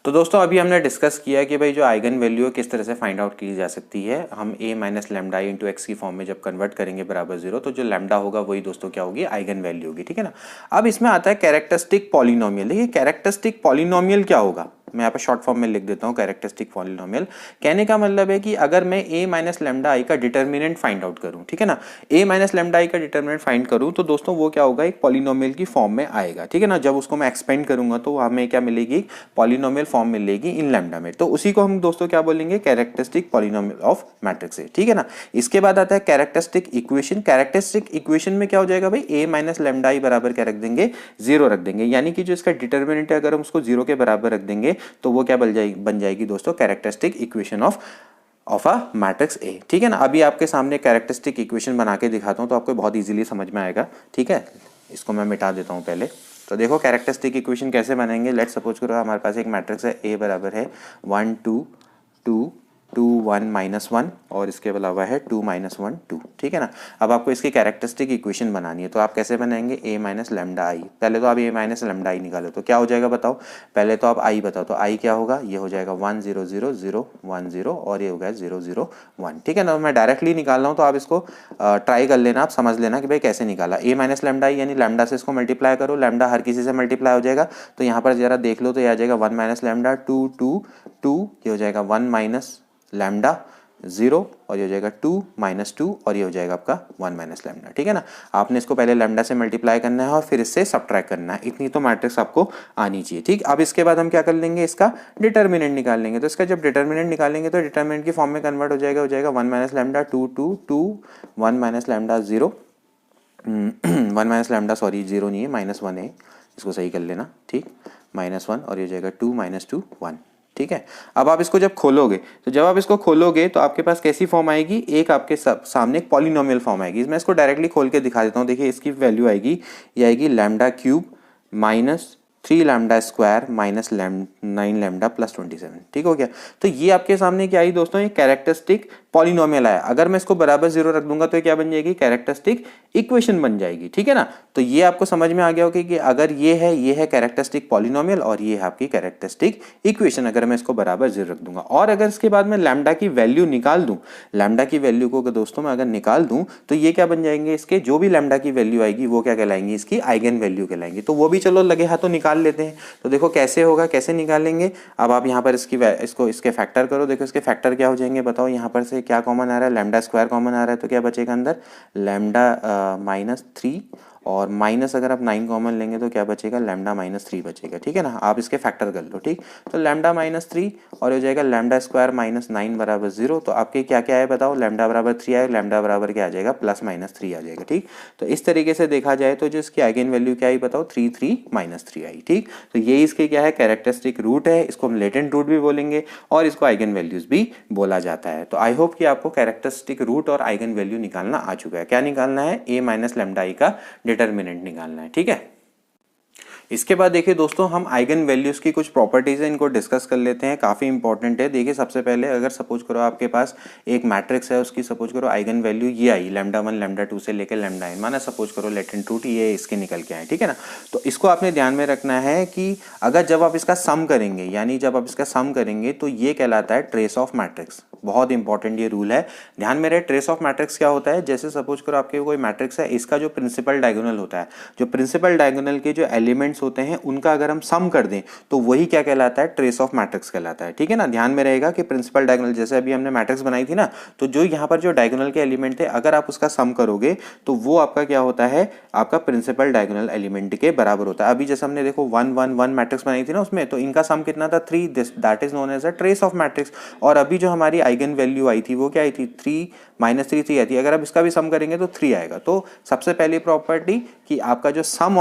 तो दोस्तों अभी हमने डिस्कस किया कि भाई जो आइगन वैल्यू है किस तरह से फाइंड आउट की जा सकती है। हम a minus lambda I into x की फॉर्म में जब कन्वर्ट करेंगे बराबर 0, तो जो लैम्डा होगा वही दोस्तों क्या होगी, आइगन वैल्यू होगी, ठीक है ना। अब इसमें आता है कैरेक्टरिस्टिक पॉलिनोमियल। देखिए कैरेक्टरिस्टिक पॉलिनोमियल क्या होगा, मैं यहाँ पर शॉर्ट फॉर्म में लिख देता हूँ, कैरेक्टरिस्टिक पॉलिनोमियल। कहने का मतलब है कि अगर मैं a माइनस लैम्डा आई का डिटर्मिनेंट फाइंड आउट करूँ, ठीक है ना, a माइनस लैम्डा आई का डिटर्मिनेंट फाइंड करूँ, तो दोस्तों वो क्या होगा, एक पॉलिनोमियल की फॉर्म में आएगा, ठीक है ना। जब उसको मैं एक्सपेंड करूंगा तो हमें क्या मिलेगी, पॉलिनोमियल फॉर्म मिलेगी इन लैम्डा में। तो उसी को हम दोस्तों क्या बोलेंगे, कैरेक्टरिस्टिक पॉलिनोमियल ऑफ मैट्रिक्स है, ठीक है ना। इसके बाद आता है कैरेक्टरिस्टिक इक्वेशन। कैरेक्टरिस्टिक इक्वेशन में क्या हो जाएगा भाई, a माइनस लैम्डा आई बराबर क्या रख देंगे, 0 रख देंगे, यानी कि जो इसका डिटर्मिनेंट है अगर हम उसको 0 के बराबर रख देंगे तो वो क्या बन जाएगी दोस्तों, characteristic equation of a matrix A, ठीक है ना। अभी आपके सामने कैरेक्टरिस्टिक इक्वेशन बना के दिखाता हूं तो आपको बहुत इजीली समझ में आएगा, ठीक है। इसको मैं मिटा देता हूं पहले। तो देखो कैरेक्टरिस्टिक इक्वेशन कैसे बनेंगे। लेट्स सपोज करो हमारे पास एक मैट्रिक्स है, ए बराबर है 1 2 2 2 1 -1 और इसके अलावा है 2 -1 2, ठीक है ना। अब आपको इसकी कैरेक्टरिस्टिक इक्वेशन बनानी है, तो आप कैसे बनाएंगे, a माइनस लैम्डा आई। पहले तो आप a माइनस लैम्डा आई निकालो, तो क्या हो जाएगा बताओ, पहले तो आप i बताओ। तो i क्या होगा, ये हो जाएगा 1 0 0 0 1 0 और ये हो गया 0 0 1, ठीक है ना। मैं डायरेक्टली निकाल रहा हूँ, तो आप इसको ट्राई कर लेना, आप समझ लेना कि भाई कैसे निकाला। a माइनस लैम्डा आई यानी लैम्डा से इसको मल्टीप्लाई करो, लैम्डा हर किसी से मल्टीप्लाई हो जाएगा। तो यहाँ पर जरा देख लो, तो ये आ जाएगा 1 माइनस लैम्डा 2 2 2, ये हो जाएगा 1 माइनस लैम्डा 0 और ये हो जाएगा 2 -2 और ये हो जाएगा आपका 1 माइनस लैम्डा, ठीक है ना। आपने इसको पहले लैम्डा से मल्टीप्लाई करना है और फिर इससे सबट्रैक्ट करना है, इतनी तो मैट्रिक्स आपको आनी चाहिए, ठीक। अब इसके बाद हम क्या कर लेंगे, इसका डिटर्मिनेंट निकाल लेंगे। तो इसका जब डिटर्मिनेंट निकालेंगे तो डिटर्मिनेंट की फॉर्म में कन्वर्ट हो जाएगा 1 minus lambda 2 2 2 1 minus lambda 0 1 minus lambda, sorry 0 नहीं है, -1 है, इसको सही कर लेना, ठीक, -1 और ये हो जाएगा 2 -2 1, ठीक है। अब आप इसको जब खोलोगे, तो जब आप इसको खोलोगे तो आपके पास कैसी फॉर्म आएगी, एक आपके सामने एक पॉलिनोमियल फॉर्म आएगी। मैं इसको डायरेक्टली खोल के दिखा देता हूँ। देखिए इसकी वैल्यू आएगी, ये आएगी lambda cube minus 3 lambda square minus 9 lambda plus 27। ठीक हो गया। तो ये आपके सामने क्या आई दोस्तों, एक कैरेक्टरिस्टिक पॉलिनोमियल आया। अगर मैं इसको बराबर 0 रख दूंगा तो ये क्या बन जाएगी, कैरेक्टरिस्टिक इक्वेशन बन जाएगी। ठीक है ना। तो ये आपको समझ में आ गया होगा कि अगर ये है कैरेक्टरिस्टिक पॉलिनोमियल और ये है आपकी कैरेक्टरिस्टिक इक्वेशन, अगर मैं इसको बराबर 0 रख दूंगा। और अगर इसके बाद मैं लैम्डा की वैल्यू निकाल दूं, लैम्डा की वैल्यू को दोस्तों मैं अगर निकाल दूं तो ये क्या बन जाएंगे, इसके जो भी लैम्डा की वैल्यू आएगी वो क्या कहलाएंगी, इसकी आइगन वैल्यू कहलाएंगी। तो वो भी चलो लगे हाथों निकाल लेते हैं। तो देखो कैसे होगा, कैसे निकालेंगे। अब आप यहाँ पर इसके फैक्टर करो। देखो इसके फैक्टर क्या हो जाएंगे बताओ। यहाँ पर से क्या कॉमन आ रहा है, लैम्डा स्क्वायर कॉमन आ रहा है, तो क्या बचेगा अंदर, लैम्डा -3 और माइनस अगर आप 9 कॉमन लेंगे तो क्या बचेगा, लैम्डा -3 बचेगा। ठीक है ना। आप इसके फैक्टर कर लो। ठीक, तो लैम्डा -3 और हो जाएगा लैम्डा स्क्वायर -9 बराबर 0। तो आपके क्या क्या है बताओ, लैम्डा बराबर 3 आएगा, लैम्डा बराबर क्या आ जाएगा, +-3 आ जाएगा। ठीक, तो इस तरीके से देखा जाए तो जो इसकी आइगन वैल्यू क्या आई बताओ, 3 3 -3 आई। ठीक, तो ये इसके क्या है, कैरेक्टरिस्टिक रूट है। इसको हम लेटेंट रूट भी बोलेंगे और इसको आइगन वैल्यूज भी बोला जाता है। तो आई होप कि आपको कैरेक्टरिस्टिक रूट और आइगन वैल्यू निकालना आ चुका है। क्या निकालना है, a माइनस लैम्डा i का डिटर्मिनेंट निकालना है। ठीक है। इसके बाद देखिए दोस्तों, हम आइगन वैल्यूज की कुछ प्रॉपर्टीज है, इनको डिस्कस कर लेते हैं। काफी इंपॉर्टेंट है। देखिए सबसे पहले अगर सपोज करो आपके पास एक मैट्रिक्स है, उसकी सपोज करो आइगन वैल्यू ये आई, लैम्डा 1 लैम्डा 2 से लेकर लैम्डा n, माना सपोज करो लेटेंट रूट ये इसके निकल के आए। ठीक है ना। तो इसको आपने ध्यान में रखना है कि अगर जब आप इसका सम करेंगे, यानी जब आप इसका सम करेंगे तो ये कहलाता है ट्रेस ऑफ मैट्रिक्स। बहुत इंपॉर्टेंट ये रूल है, ध्यान में रहे। ट्रेस ऑफ मैट्रिक्स क्या होता है, जैसे सपोज करो आपके कोई मैट्रिक्स है, इसका जो प्रिंसिपल डायगोनल होता है, जो प्रिंसिपल डायगोनल के जो एलिमेंट्स होते हैं उनका अगर हम सम कर दें तो वही क्या कहलाता है, ट्रेस ऑफ मैट्रिक्स कहलाता है। ठीक है ना। ध्यान में रहेगा कि प्रिंसिपल डायगोनल, जैसे अभी हमने मैट्रिक्स बनाई थी ना, तो जो यहाँ पर जो डायगोनल के एलिमेंट थे अगर आप उसका सम करोगे तो वो आपका क्या होता है, आपका प्रिंसिपल डायगोनल एलिमेंट के बराबर होता है। अभी जैसे हमने देखो 1 1 1 मैट्रिक्स बनाई थी ना, उसमें तो इनका सम कितना था, 3, that is known as a trace of matrix. और अभी जो हमारी आइगन वैल्यू आई थी वो क्या आई थी, 3 -3 3 आई थी। अगर आप इसका भी सम करेंगे तो 3 आएगा। तो सबसे पहली प्रॉपर्टी कि आपका जो सम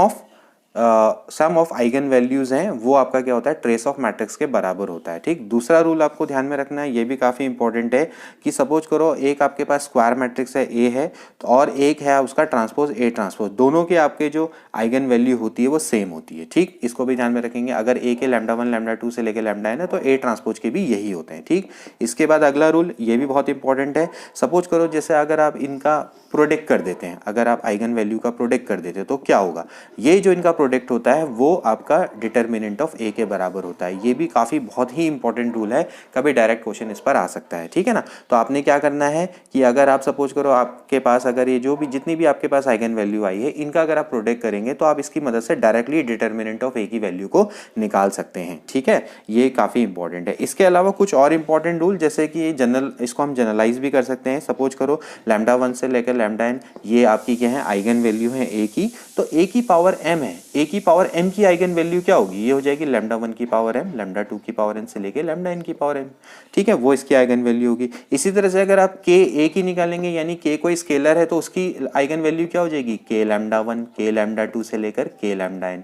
ऑफ आइगन वैल्यूज हैं वो आपका क्या होता है, ट्रेस ऑफ मैट्रिक्स के बराबर होता है। ठीक, दूसरा रूल आपको ध्यान में रखना है, ये भी काफी इंपॉर्टेंट है कि सपोज करो एक आपके पास स्क्वायर मैट्रिक्स है ए है, तो और एक है उसका ट्रांसपोज ए ट्रांसपोज, दोनों के आपके जो आइगन वैल्यू होती है वो सेम होती है। ठीक, इसको भी ध्यान में रखेंगे। अगर ए के लैम्डा 1 लैम्डा 2 से लेकर लैम्डा n है तो ए ट्रांसपोज के भी यही होते हैं। ठीक, इसके बाद अगला रूल ये भी बहुत इंपॉर्टेंट है। सपोज करो जैसे अगर आप इनका प्रोडक्ट कर देते हैं, अगर आप आइगन वैल्यू का प्रोडक्ट कर देते हैं तो क्या होगा, ये जो इनका प्रोडक्ट होता है वो आपका डिटर्मिनेंट ऑफ ए के बराबर होता है। ये भी काफी बहुत ही इंपॉर्टेंट रूल है, कभी डायरेक्ट क्वेश्चन इस पर आ सकता है। ठीक है ना। तो आपने क्या करना है कि अगर आप सपोज करो आपके पास अगर ये जो भी जितनी भी आपके पास आइगन वैल्यू आई है इनका अगर आप प्रोडक्ट करेंगे तो आप इसकी मदद से डायरेक्टली डिटर्मिनेंट ऑफ ए की वैल्यू को निकाल सकते हैं। ठीक है, ये काफी इंपॉर्टेंट है। इसके अलावा कुछ और इंपॉर्टेंट रूल, जैसे कि जनरल, इसको हम जनरलाइज भी कर सकते हैं। सपोज करो लैम्डा 1 से लेकर लैम्डा n ये आपकी क्या है, आइगन वैल्यू है ए की, तो ए की पावर m है, ए की पावर m की आइगन वैल्यू क्या होगी, ये हो जाएगी लैम्डा 1 की पावर m, लैम्डा 2 की पावर n से लेके लैम्डा n की पावर m। ठीक है, वो इसकी आइगन वैल्यू होगी। इसी तरह से अगर आप k a की निकालेंगे, यानी k कोई स्केलर है तो उसकी आइगन वैल्यू क्या हो जाएगी, k लैम्डा 1 k लैम्डा 2 से लेकर k लैम्डा n।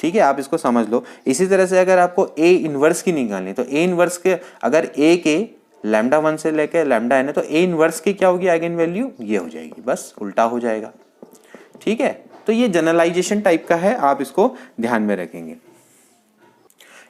ठीक है, आप इसको समझ लो। इसी तरह से अगर आपको a इनवर्स की निकालनी तो a इनवर्स के अगर a के लैम्डा 1 से लेकर लैम्डा n है तो a इनवर्स की क्या होगी आइगन वैल्यू, ये हो जाएगी, बस उल्टा हो जाएगा। ठीक है, तो ये जनरलाइजेशन टाइप का है, आप इसको ध्यान में रखेंगे।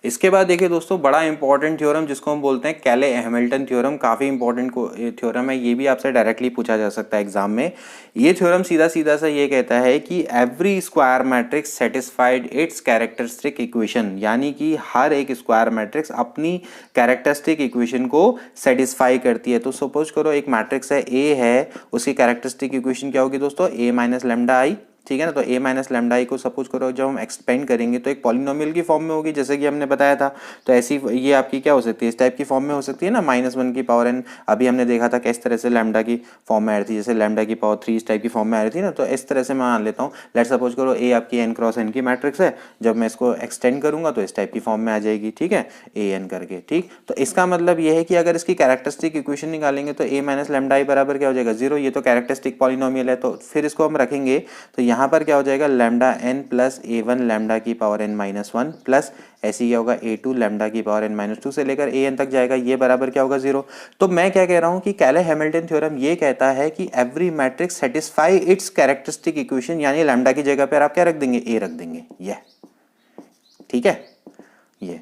इसके बाद देखिए दोस्तों, बड़ा इंपॉर्टेंट थ्योरम जिसको हम बोलते हैं कैले हैमिल्टन थ्योरम, काफी इंपॉर्टेंट थ्योरम है। ये भी आपसे डायरेक्टली पूछा जा सकता है एग्जाम में। ये थ्योरम सीधा सीधा सा ये कहता है कि every square matrix satisfied it's characteristic equation, यानी कि हर एक स्क्वायर मैट्रिक्स अपनी कैरेक्टरिस्टिक इक्वेशन को सेटिस्फाई करती है। तो सपोज करो एक मैट्रिक्स है ए है, उसकी कैरेक्टरिस्टिक इक्वेशन क्या होगी दोस्तों, ए माइनस लैम्डा आई। ठीक है ना। तो a माइनस लैम्डा आई को सपोज करो जब हम एक्सपेंड करेंगे तो एक पॉलिनोमियल की फॉर्म में होगी, जैसे कि हमने बताया था। तो ऐसी ये आपकी क्या हो सकती है, इस टाइप की फॉर्म में हो सकती है ना, -1 की पावर n। अभी हमने देखा था किस तरह से लैम्डा की फॉर्म में आ रही थी, जैसे लैम्डा की पावर 3 इस टाइप की फॉर्म में आ रही थी ना। तो इस तरह से मैं मान लेता हूँ, लेट सपोज करो a आपकी n क्रॉस n की मैट्रिक्स है, जब मैं इसको एक्सटेंड करूंगा तो इस टाइप की फॉर्म में आ जाएगी। ठीक है, an करके। ठीक, तो इसका मतलब ये है कि अगर इसकी कैरेक्टरिस्टिक इक्वेशन निकालेंगे तो a माइनस लैम्डा आई बराबर क्या हो जाएगा, 0। ये तो कैरेक्टरिस्टिक पॉलिनोमियल है, तो फिर इसको हम रखेंगे तो यहाँ पर क्या हो जाएगा, lambda n plus a1 lambda की पावर n माइनस 1 प्लस ऐसी क्या होगा a2 लैम्डा की पावर n माइनस 2 से लेकर an तक जाएगा, ये बराबर क्या होगा, 0। तो मैं क्या कह रहा हूं कि कैले हैमिल्टन थ्योरम ये कहता है कि every matrix satisfy it's characteristic equation, यानी लैम्डा की जगह पर आप क्या रख देंगे, a रख देंगे। ये ठीक है, ये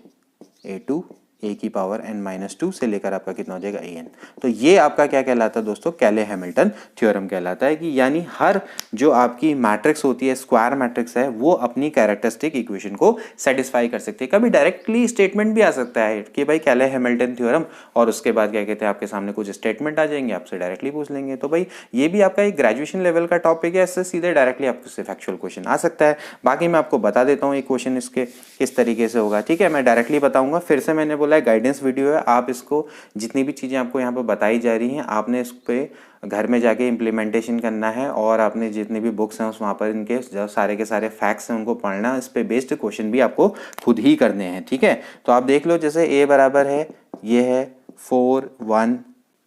a2 a की पावर n-2 से लेकर आपका कितना हो जाएगा an। तो ये आपका क्या कहलाता है दोस्तों, कैले हैमिल्टन थ्योरम कहलाता है कि यानी हर जो आपकी मैट्रिक्स होती है, स्क्वायर मैट्रिक्स है, वो अपनी कैरेक्टरिस्टिक इक्वेशन को सेटिस्फाई कर सकती है। कभी डायरेक्टली स्टेटमेंट भी आ सकता है कि भाई कैले हैमिल्टन थ्योरम, और उसके बाद क्या कहते हैं आपके सामने कुछ स्टेटमेंट आ जाएंगे, आपसे डायरेक्टली पूछ लेंगे। तो भाई ये भी आपका एक ग्रेजुएशन लेवल का टॉपिक है, इससे सीधे डायरेक्टली आपको फैक्चुअल क्वेश्चन आ सकता है। बाकी मैं आपको बता देता हूँ एक क्वेश्चन इसके किस तरीके से होगा, ठीक है, मैं डायरेक्टली बताऊंगा। फिर से मैंने बोला है गाइडेंस वीडियो है, आप इसको जितनी भी चीज़ें आपको यहाँ पर बताई जा रही हैं, आपने इस पर घर में जाके इम्प्लीमेंटेशन करना है, और आपने जितनी भी बुक्स हैं उस वहाँ पर इनके जो सारे के सारे फैक्ट्स हैं उनको पढ़ना, इस पे बेस्ड क्वेश्चन भी आपको खुद ही करने हैं, ठीक है। तो आप देख लो, जैसे a बराबर है, ये है 4 1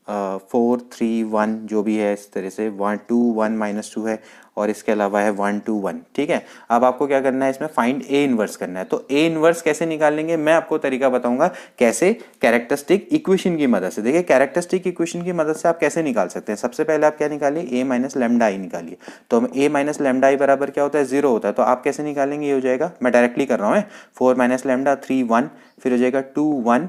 4 3 1 जो भी है, इस तरह से 1 2 1 -2 है, और इसके अलावा है 1 2 1, ठीक है। अब आपको क्या करना है, इसमें फाइंड ए इनवर्स करना है। तो ए इनवर्स कैसे निकालेंगे, मैं आपको तरीका बताऊंगा कैसे, कैरेक्टरिस्टिक इक्वेशन की मदद से। देखिए कैरेक्टरिस्टिक इक्वेशन की मदद से आप कैसे निकाल सकते हैं। सबसे पहले आप क्या निकालिए, a माइनस लैम्डा आई निकालिए। तो a माइनस लैम्डा आई बराबर क्या होता है, 0 होता है। तो आप कैसे निकालेंगे, ये हो जाएगा, मैं डायरेक्टली कर रहा हूँ, 4 माइनस लैम्डा 3 1, फिर हो जाएगा 2 1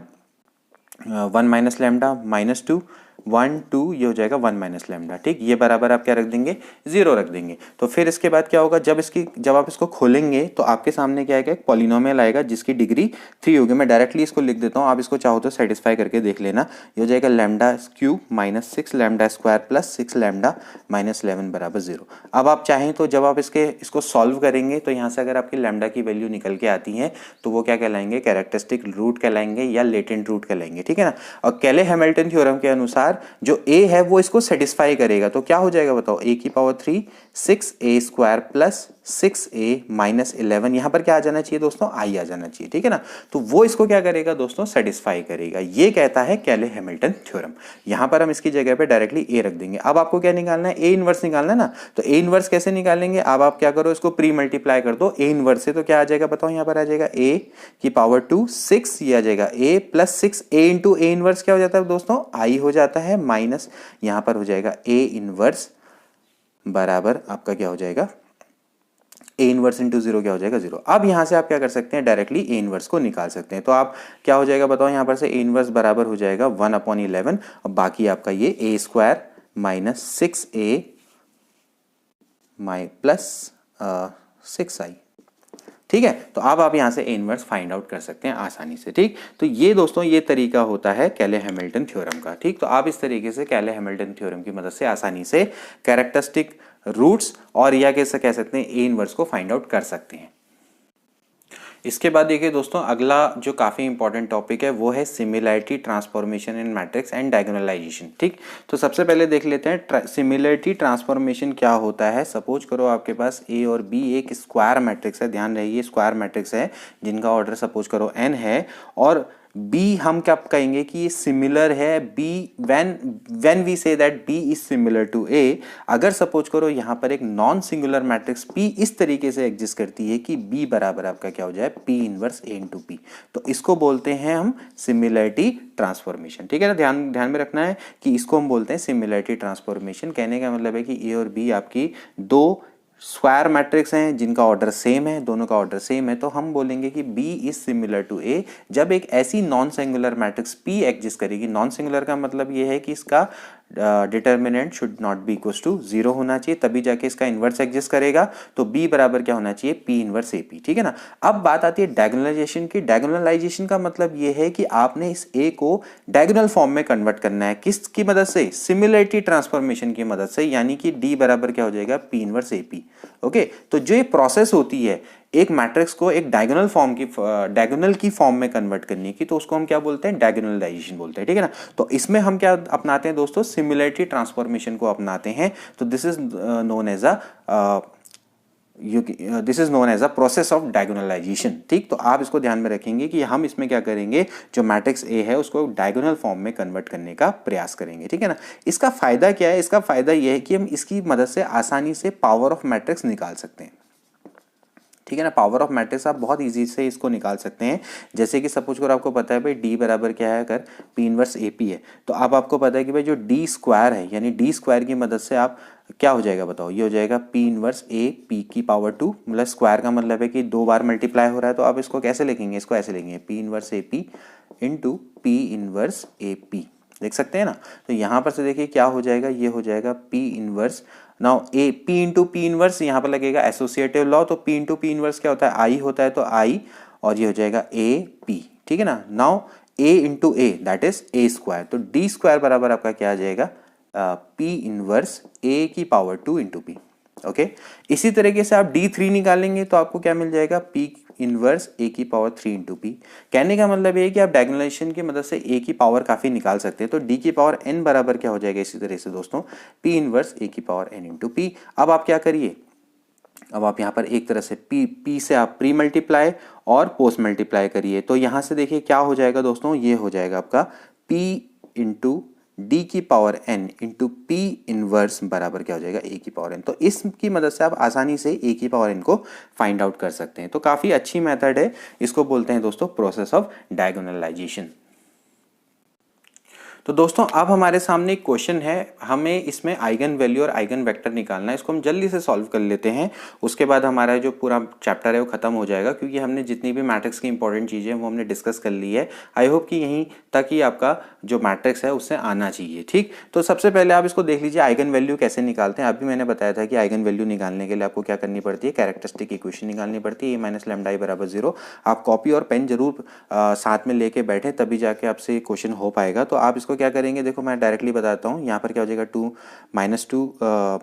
1 माइनस लैम्डा -2 1 2, ये हो जाएगा 1 माइनस लैम्डा, ठीक। ये बराबर आप क्या रख देंगे, 0 रख देंगे। तो फिर इसके बाद क्या होगा, जब आप इसको खोलेंगे तो आपके सामने क्या आएगा, एक पॉलिनोमियल आएगा जिसकी डिग्री 3 होगी। मैं डायरेक्टली इसको लिख देता हूँ, आप इसको चाहो तो सेटिस्फाई करके देख लेना। ये हो जाएगा lambda cube minus 6 lambda square plus 6 lambda minus 11 बराबर 0। अब आप चाहें तो जब आप इसको सॉल्व करेंगे तो यहाँ से अगर आपकी लैम्डा की वैल्यू निकल के आती है तो वो क्या कहलाएंगे, कैरेक्टरिस्टिक रूट कहलाएंगे या लेटेंट रूट कहलाएंगे, ठीक है ना। और कैले हैमिल्टन थ्योरम के अनुसार जो a है वो इसको सेटिस्फाई करेगा। तो क्या हो जाएगा बताओ, a की power 3 6a square plus 6a minus 11, यहां पर क्या आ जाना चाहिए दोस्तों, i आ जाना चाहिए, ठीक है ना। तो वो इसको क्या करेगा दोस्तों, सेटिस्फाई करेगा। ये कहता है कैले हैमिल्टन थ्योरम। यहां पर हम इसकी जगह पे डायरेक्टली a रख देंगे। अब आपको क्या निकालना है, a इनवर्स निकालना है ना। तो a इनवर्स कैसे निकालेंगे, अब आप क्या करो, इसको प्री मल्टीप्लाई कर दो a इनवर्स से। तो क्या आ जाएगा बताओ, यहां पर आ जाएगा a की पावर 2 6, ये आ जाएगा a plus 6, a into a inverse क्या हो जाता है दोस्तों, i हो जाता है, माइनस यहां पर हो जाएगा a इनवर्स बराबर आपका क्या हो जाएगा, a इनवर्स इंटू 0 क्या हो जाएगा, 0। अब यहां से आप क्या कर सकते हैं, डायरेक्टली a इनवर्स को निकाल सकते हैं। तो आप क्या हो जाएगा बताओ, यहां पर से a इनवर्स बराबर हो जाएगा 1/11, और बाकी आपका ये a square minus 6a plus 6i, ठीक है। तो अब आप यहां से a इनवर्स फाइंड आउट कर सकते हैं आसानी से, ठीक। तो ये दोस्तों ये तरीका होता है कैले हैमिल्टन थ्योरम का, ठीक। तो आप इस तरीके से कैले हैमिल्टन थ्योरम की मदद से आसानी से कैरेक्टरिस्टिक रूट्स और या कैसे कह सकते हैं a इनवर्स को फाइंड आउट कर सकते हैं। इसके बाद देखिए दोस्तों, अगला जो काफ़ी इंपॉर्टेंट टॉपिक है वो है similarity transformation in matrix and diagonalization, ठीक। तो सबसे पहले देख लेते हैं सिमिलैरिटी ट्रांसफॉर्मेशन क्या होता है। सपोज करो आपके पास a और b एक स्क्वायर मैट्रिक्स है, ध्यान रहिए स्क्वायर मैट्रिक्स है जिनका ऑर्डर सपोज करो n है, और b हम क्या कहेंगे कि ये सिमिलर है b when we say that b is similar to a। अगर सपोज करो यहाँ पर एक नॉन सिंगुलर मैट्रिक्स p इस तरीके से एग्जिस्ट करती है कि b बराबर आपका क्या हो जाए, p inverse a into p, तो इसको बोलते हैं हम सिमिलैरिटी ट्रांसफॉर्मेशन, ठीक है ना। ध्यान में रखना है कि इसको हम बोलते हैं सिमिलैरिटी ट्रांसफॉर्मेशन। कहने का मतलब है कि a और b आपकी दो स्क्वायर मैट्रिक्स हैं जिनका ऑर्डर सेम है, दोनों का ऑर्डर सेम है, तो हम बोलेंगे कि B is similar to A जब एक ऐसी non singular matrix P exist करेगी। नॉन सिंगुलर का मतलब ये है कि इसका determinant should not be equal to 0 होना चाहिए, तभी जाके इसका इन्वर्स एग्जिस्ट करेगा। तो B बराबर क्या होना चाहिए, P इनवर्स AP, ठीक है ना। अब बात आती है डायगोनलाइजेशन की। डायगोनलाइजेशन का मतलब ये है कि आपने इस A को डायगोनल फॉर्म में कन्वर्ट करना है, किसकी मदद से, सिमिलैरिटी ट्रांसफॉर्मेशन की मदद से, यानी कि D बराबर क्या हो जाएगा, P इनवर्स AP। ओके, तो जो ये प्रोसेस होती है एक मैट्रिक्स को एक डायगोनल की फॉर्म में कन्वर्ट करने की, तो उसको हम क्या बोलते हैं, डायगोनलाइजेशन बोलते हैं, ठीक है ना। तो इसमें हम क्या अपनाते हैं दोस्तों, सिमिलैरिटी ट्रांसफॉर्मेशन को अपनाते हैं। तो this is known as a process of diagonalization, ठीक। तो आप इसको ध्यान में रखेंगे कि हम इसमें क्या करेंगे, जो मैट्रिक्स ए है उसको डायगोनल फॉर्म में कन्वर्ट करने का प्रयास करेंगे, ठीक है ना। इसका फायदा क्या है, इसका फायदा यह है कि हम इसकी मदद से आसानी से पावर ऑफ मैट्रिक्स निकाल सकते हैं, ठीक है ना। पावर ऑफ मैट्रिक्स आप बहुत इजी से इसको निकाल सकते हैं। जैसे कि सपोज करो आपको पता है भाई डी बराबर क्या है, अगर पी इनवर्स ए पी है तो अब आपको पता है कि भाई जो डी स्क्वायर है यानी डी स्क्वायर की मदद से आप क्या हो जाएगा बताओ, ये हो जाएगा पी इनवर्स ए पी की पावर 2, मतलब स्क्वायर का मतलब है कि 2 बार मल्टीप्लाई हो रहा है। तो आप इसको कैसे लिखेंगे, इसको ऐसे लिखेंगे P inverse A P into P inverse A P, देख सकते हैं ना। तो यहाँ पर से देखिए क्या हो जाएगा, ये हो जाएगा P inverse, now A P into P inverse यहाँ पर लगेगा एसोसिएटिव लॉ, तो पी इंटू पी इनवर्स क्या होता है, आई होता है, तो आई और ये हो जाएगा ए पी, ठीक है ना। Now A into A that is a square, तो डी स्क्वायर बराबर आपका क्या आ जाएगा, पी इनवर्स ए की पावर 2 इंटू पी। ओके, इसी तरीके से आप D3 निकालेंगे तो आपको क्या मिल जाएगा, P इनवर्स A की पावर 3 इंटू पी। कहने का मतलब ये है कि आप डायगोनलाइजेशन की मदद से A की पावर काफ़ी निकाल सकते हैं। तो D की पावर n बराबर क्या हो जाएगा इसी तरह से दोस्तों, P इनवर्स A की पावर n इंटू पी। अब आप क्या करिए, अब आप यहाँ पर एक तरह से P से आप प्री मल्टीप्लाई और पोस्ट मल्टीप्लाई करिए। तो यहाँ से देखिए क्या हो जाएगा दोस्तों, ये हो जाएगा आपका P इंटू डी की power n into P inverse बराबर क्या हो जाएगा ए की पावर n। तो इसकी मदद से आप आसानी से ए की पावर n को फाइंड आउट कर सकते हैं। तो काफ़ी अच्छी मेथड है, इसको बोलते हैं दोस्तों प्रोसेस ऑफ डायगोनलाइजेशन। तो दोस्तों अब हमारे सामने एक क्वेश्चन है, हमें इसमें आइगन वैल्यू और आइगन वेक्टर निकालना है। इसको हम जल्दी से सॉल्व कर लेते हैं, उसके बाद हमारा जो पूरा चैप्टर है वो खत्म हो जाएगा, क्योंकि हमने जितनी भी मैट्रिक्स की इंपॉर्टेंट चीज़ें हैं वो हमने डिस्कस कर ली है। आई होप कि यहीं तक ही आपका जो मैट्रिक्स है उससे आना चाहिए। ठीक, तो सबसे पहले आप इसको देख लीजिए आइगन वैल्यू कैसे निकालते हैं। अभी मैंने बताया था कि आइगन वैल्यू निकालने के लिए आपको क्या करनी पड़ती है, कैरेक्टरिस्टिक इक्वेशन निकालनी पड़ती है, ए माइनस लैम्डा आई बराबर 0। आप कॉपी और पेन जरूर साथ में लेके बैठे, तभी जाके आपसे क्वेश्चन हो पाएगा। तो आप इसको क्या करेंगे, देखो मैं डायरेक्टली बताता हूँ। यहाँ पर क्या हो जाएगा 2 माइनस 2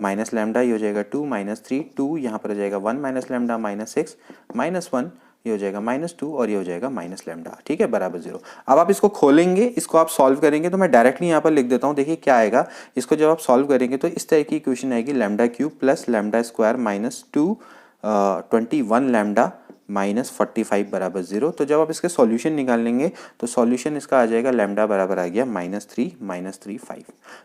माइनस लैम्डा, ये हो जाएगा 2 माइनस 3 2, यहाँ पर हो जाएगा 1 माइनस लैम्डा माइनस 6 माइनस 1, ये हो जाएगा माइनस 2 और ये हो जाएगा माइनस लैम्डा, ठीक है, बराबर 0। अब आप इसको खोलेंगे, इसको आप सॉल्व करेंगे, तो मैं डायरेक्टली यहाँ पर लिख देता हूँ। देखिए क्या आएगा, इसको जब आप सॉल्व करेंगे तो इस तरह की इक्वेशन आएगी, lambda cube plus lambda square minus 21 lambda minus 45 बराबर 0। तो जब आप इसके सॉल्यूशन निकालेंगे तो सॉल्यूशन इसका आ जाएगा, लैम्डा बराबर आ गया -3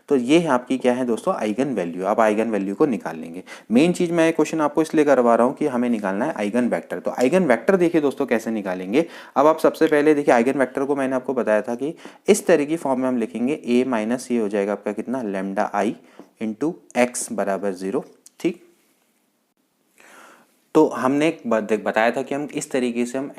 तो ये आपकी क्या है दोस्तों, आइगन वैल्यू। आप आइगन वैल्यू को निकाल लेंगे। मेन चीज मैं क्वेश्चन आपको इसलिए करवा रहा हूँ कि हमें निकालना है आइगन वेक्टर। तो आइगन वेक्टर देखिए दोस्तों कैसे निकालेंगे। अब आप सबसे पहले देखिए आइगन वेक्टर को मैंने आपको बताया था कि इस तरह की फॉर्म में हम लिखेंगे, a माइनस ये हो जाएगा आपका कितना, लैम्डा आई इंटू एक्स बराबर 0। ठीक, तो हमने बताया था कि हम इस तरीके से हम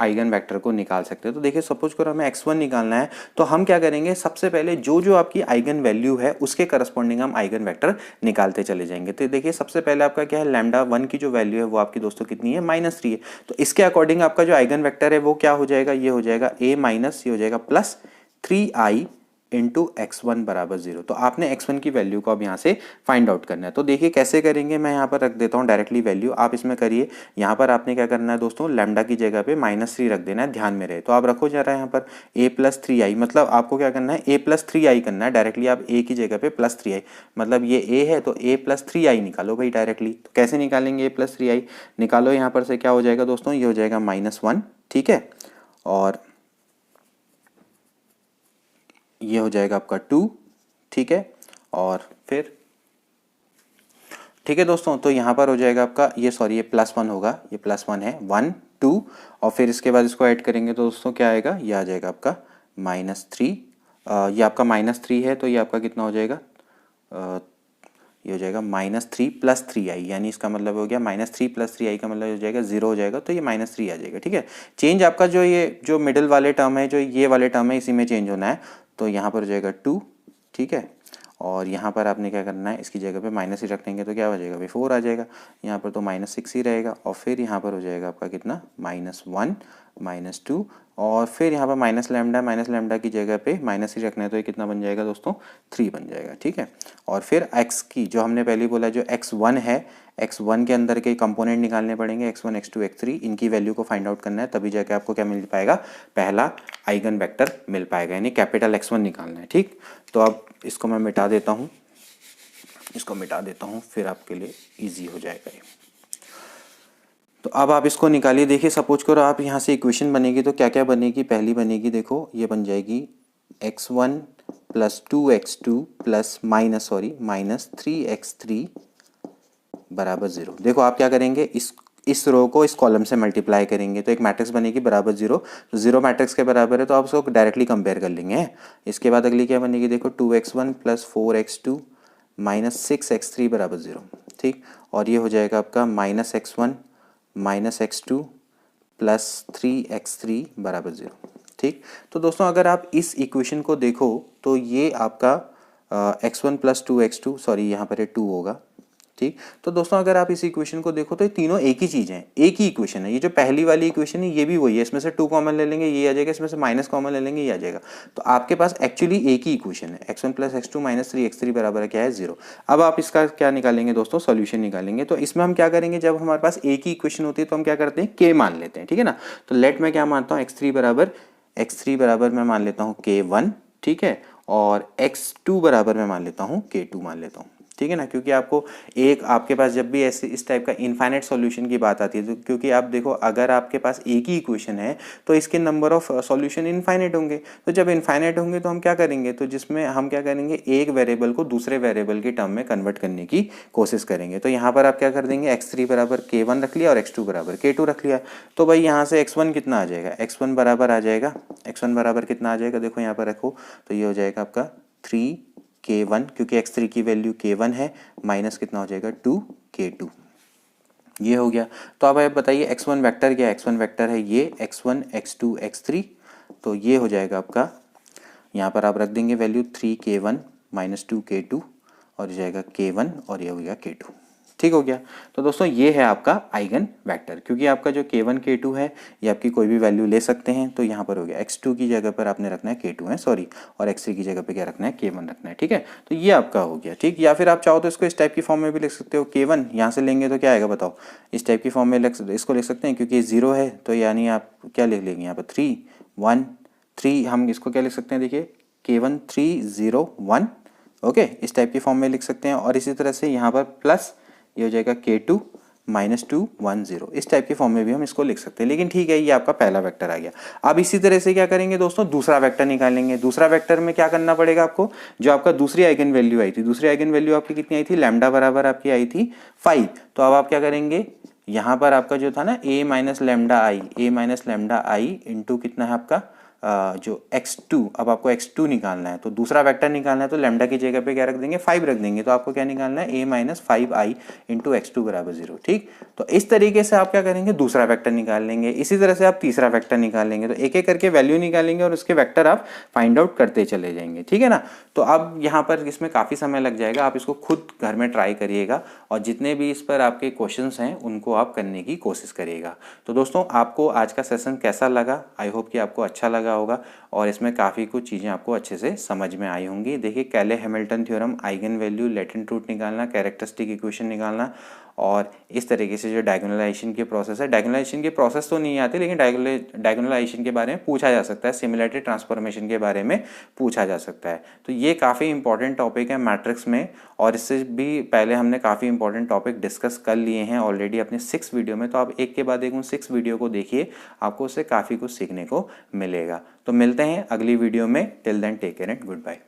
आइगन वेक्टर को निकाल सकते हैं। तो देखिए सपोज करो हमें x1 निकालना है, तो हम क्या करेंगे, सबसे पहले जो जो आपकी आइगन वैल्यू है उसके करस्पॉन्डिंग हम आइगन वेक्टर निकालते चले जाएंगे। तो देखिए सबसे पहले आपका क्या है, लैम्डा 1 की जो वैल्यू है वो आपकी दोस्तों कितनी है, -3 है। तो इसके अकॉर्डिंग आपका जो आइगन वेक्टर है वो क्या हो जाएगा, ये हो जाएगा a माइनस ये हो जाएगा प्लस 3i इंटू x1 बराबर 0। तो आपने x1 की वैल्यू को अब यहाँ से फाइंड आउट करना है। तो देखिए कैसे करेंगे, मैं यहाँ पर रख देता हूँ डायरेक्टली वैल्यू, आप इसमें करिए। यहाँ पर आपने क्या करना है दोस्तों, लैम्डा की जगह पे -3 रख देना है, ध्यान में रहे। तो आप रखो जा रहा है यहाँ पर a प्लस 3i, मतलब आपको क्या करना है, a प्लस 3i करना है। डायरेक्टली आप a की जगह पे प्लस 3i, मतलब ये a है तो a प्लस 3i निकालो भाई डायरेक्टली। तो कैसे निकालेंगे, a प्लस 3i निकालो, यहाँ पर से क्या हो जाएगा दोस्तों, ये हो जाएगा -1, ठीक है, और ये हो जाएगा आपका 2, ठीक है, और फिर ठीक है दोस्तों। तो यहाँ पर हो जाएगा आपका ये, सॉरी ये +1 होगा, ये +1 है, 1 2, और फिर इसके बाद इसको ऐड करेंगे तो दोस्तों क्या आएगा, ये आ जाएगा आपका -3। ये आपका -3 है तो ये आपका कितना हो जाएगा, ये हो जाएगा -3 प्लस 3i, यानी इसका मतलब हो गया -3 प्लस 3i का मतलब हो जाएगा 0 हो जाएगा, तो ये -3 आ जाएगा। ठीक है, चेंज आपका जो ये जो मिडिल वाले टर्म है, जो ये वाले टर्म है, इसी में चेंज होना है। तो यहाँ पर हो जाएगा 2, ठीक है, और यहाँ पर आपने क्या करना है, इसकी जगह पे माइनस ही रख देंगे तो क्या हो जाएगा भाई 4 आ जाएगा। यहाँ पर तो -6 ही रहेगा, और फिर यहाँ पर हो जाएगा आपका कितना, -1 -2, और फिर यहाँ पर माइनस लैम्डा की जगह पे माइनस ही रखना है, तो ये कितना बन जाएगा दोस्तों, 3 बन जाएगा। ठीक है, और फिर x की जो हमने पहले बोला, जो x1 है, x1 के अंदर के कंपोनेंट निकालने पड़ेंगे, x1 x2 x3, इनकी वैल्यू को फाइंड आउट करना है, तभी जाके आपको क्या मिल पाएगा, पहला आइगन वेक्टर मिल पाएगा, यानी कैपिटल x1 निकालना है। ठीक, तो अब इसको मैं मिटा देता हूँ, फिर आपके लिए ईजी हो जाएगा ये। तो अब आप इसको निकालिए। देखिए सपोज करो आप यहाँ से इक्वेशन बनेगी तो क्या क्या बनेगी, पहली बनेगी, देखो ये बन जाएगी x1 plus 2x2 plus -3x3 बराबर 0। देखो आप क्या करेंगे, इस रो को इस कॉलम से मल्टीप्लाई करेंगे तो एक मैट्रिक्स बनेगी बराबर 0। तो 0 मैट्रिक्स के बराबर है तो आप उसको डायरेक्टली कंपेयर कर लेंगे। इसके बाद अगली क्या बनेगी, देखो 2x1 + 4x2 - 6x3 बराबर 0। ठीक, और ये हो जाएगा आपका -x1 - x2 + 3x3 बराबर 0। ठीक, तो दोस्तों अगर आप इस इक्वेशन को देखो तो ये आपका x1 + 2x2, सॉरी यहाँ पर ये 2 होगा। ठीक, तो दोस्तों अगर आप इस इक्वेशन को देखो तो ये तीनों एक ही चीज़ हैं, एक ही इक्वेशन है। ये जो पहली वाली इक्वेशन है ये भी वही है, इसमें से 2 कॉमन ले लेंगे ये आ जाएगा, इसमें से माइनस कॉमन ले लेंगे ये आ जाएगा। तो आपके पास एक्चुअली एक ही इक्वेशन है, x1 + x2 - 3x3 बराबर है क्या है 0। अब आप इसका क्या निकालेंगे दोस्तों, सॉल्यूशन निकालेंगे। तो इसमें हम क्या करेंगे, जब हमारे पास एक ही इक्वेशन होती है तो हम क्या करते हैं, k मान लेते हैं। ठीक है ना, तो लेट मैं क्या मानता हूँ, x3 बराबर मैं मान लेता हूँ k1। ठीक है, और x2 बराबर मैं मान लेता हूँ k2 मान लेता हूँ। ठीक है ना, क्योंकि आपको एक आपके पास जब भी ऐसे इस टाइप का इनफाइनाइट सॉल्यूशन की बात आती है तो क्योंकि आप देखो अगर आपके पास एक ही इक्वेशन है तो इसके नंबर ऑफ सॉल्यूशन इनफाइनाइट होंगे। तो जब इनफाइनाइट होंगे तो हम क्या करेंगे, तो जिसमें हम क्या करेंगे, एक वेरिएबल को दूसरे वेरिएबल के टर्म में कन्वर्ट करने की कोशिश करेंगे। तो यहाँ पर आप क्या कर देंगे, x3 बराबर k1 रख लिया और x2 बराबर k2 रख लिया। तो भाई यहाँ से x1 कितना आ जाएगा, x1 बराबर आ जाएगा, x1 बराबर कितना आ जाएगा, देखो यहाँ पर रखो तो ये हो जाएगा आपका 3k1, क्योंकि x3 की वैल्यू k1 है, माइनस कितना हो जाएगा 2k2। ये हो गया। तो अब आप बताइए x1 वेक्टर क्या है, x1 वेक्टर है ये x1 x2 x3। तो ये हो जाएगा आपका, यहाँ पर आप रख देंगे वैल्यू 3k1 - 2k2 और ये जाएगा k1 और ये हो गया k2। ठीक हो गया। तो दोस्तों ये है आपका आइगन वेक्टर, क्योंकि आपका जो k1 k2 है ये आपकी कोई भी वैल्यू ले सकते हैं। तो यहाँ पर हो गया x2 की जगह पर आपने रखना है k2 है, सॉरी, और x3 की जगह पे क्या रखना है, k1 रखना है। ठीक है, तो ये आपका हो गया। ठीक, या फिर आप चाहो तो इसको इस टाइप की फॉर्म में भी लिख सकते हो, k1 यहाँ से लेंगे तो क्या आएगा बताओ, इस टाइप की फॉर्म में इसको लिख सकते हैं, क्योंकि 0 है तो यानी आप क्या लिख लेंगे यहाँ पर 3 1 3, हम इसको क्या लिख सकते हैं, देखिए k1 3 0 1। ओके, इस टाइप की फॉर्म में लिख सकते हैं। और इसी तरह से यहाँ पर प्लस ये हो जाएगा k2 - 2 1 0, इस टाइप की फॉर्म में भी हम इसको लिख सकते हैं। लेकिन ठीक है, ये आपका पहला वेक्टर आ गया। अब इसी तरह से क्या करेंगे दोस्तों, दूसरा वेक्टर निकालेंगे। दूसरा वेक्टर में क्या करना पड़ेगा आपको, जो आपका दूसरी आइगन वैल्यू आई थी, दूसरी आइगन वैल्यू आपकी कितनी आई थी, लैम्डा बराबर आपकी आई थी 5। तो अब आप क्या करेंगे, यहाँ पर आपका जो था ना a - लैम्डा आई इंटू कितना है आपका जो x2, अब आपको x2 निकालना है तो दूसरा वेक्टर निकालना है तो लैम्डा की जगह पे क्या रख देंगे, 5 रख देंगे। तो आपको क्या निकालना है, a - 5i इंटू x2 बराबर 0। ठीक, तो इस तरीके से आप क्या करेंगे, दूसरा वेक्टर निकाल लेंगे। इसी तरह से आप तीसरा वेक्टर निकाल लेंगे। तो एक एक करके वैल्यू निकालेंगे और उसके वेक्टर आप फाइंड आउट करते चले जाएंगे। ठीक है ना, तो अब यहाँ पर इसमें काफ़ी समय लग जाएगा, आप इसको खुद घर में ट्राई करिएगा और जितने भी इस पर आपके क्वेश्चंस हैं उनको आप करने की कोशिश करिएगा। तो दोस्तों आपको आज का सेशन कैसा लगा, आई होप कि आपको अच्छा लगा होगा और इसमें काफ़ी कुछ चीज़ें आपको अच्छे से समझ में आई होंगी। देखिए Cayley Hamilton theorem, eigen value, latent root निकालना, कैरेक्टरिस्टिक इक्वेशन निकालना और इस तरीके से जो डायगोनलाइजेशन के प्रोसेस है, डायगोनलाइजेशन के प्रोसेस तो नहीं आते लेकिन डायगोनलाइजेशन के बारे में पूछा जा सकता है, सिमिलैरिटी ट्रांसफॉर्मेशन के बारे में पूछा जा सकता है। तो ये काफ़ी इंपॉर्टेंट टॉपिक है मैट्रिक्स में और इससे भी पहले हमने काफ़ी इंपॉर्टेंट टॉपिक डिस्कस कर लिए हैं ऑलरेडी अपने 6 वीडियो में। तो आप एक के बाद एक उन 6 वीडियो को देखिए, आपको उससे काफ़ी कुछ सीखने को मिलेगा। तो मिलते हैं अगली वीडियो में, till then take care and good bye.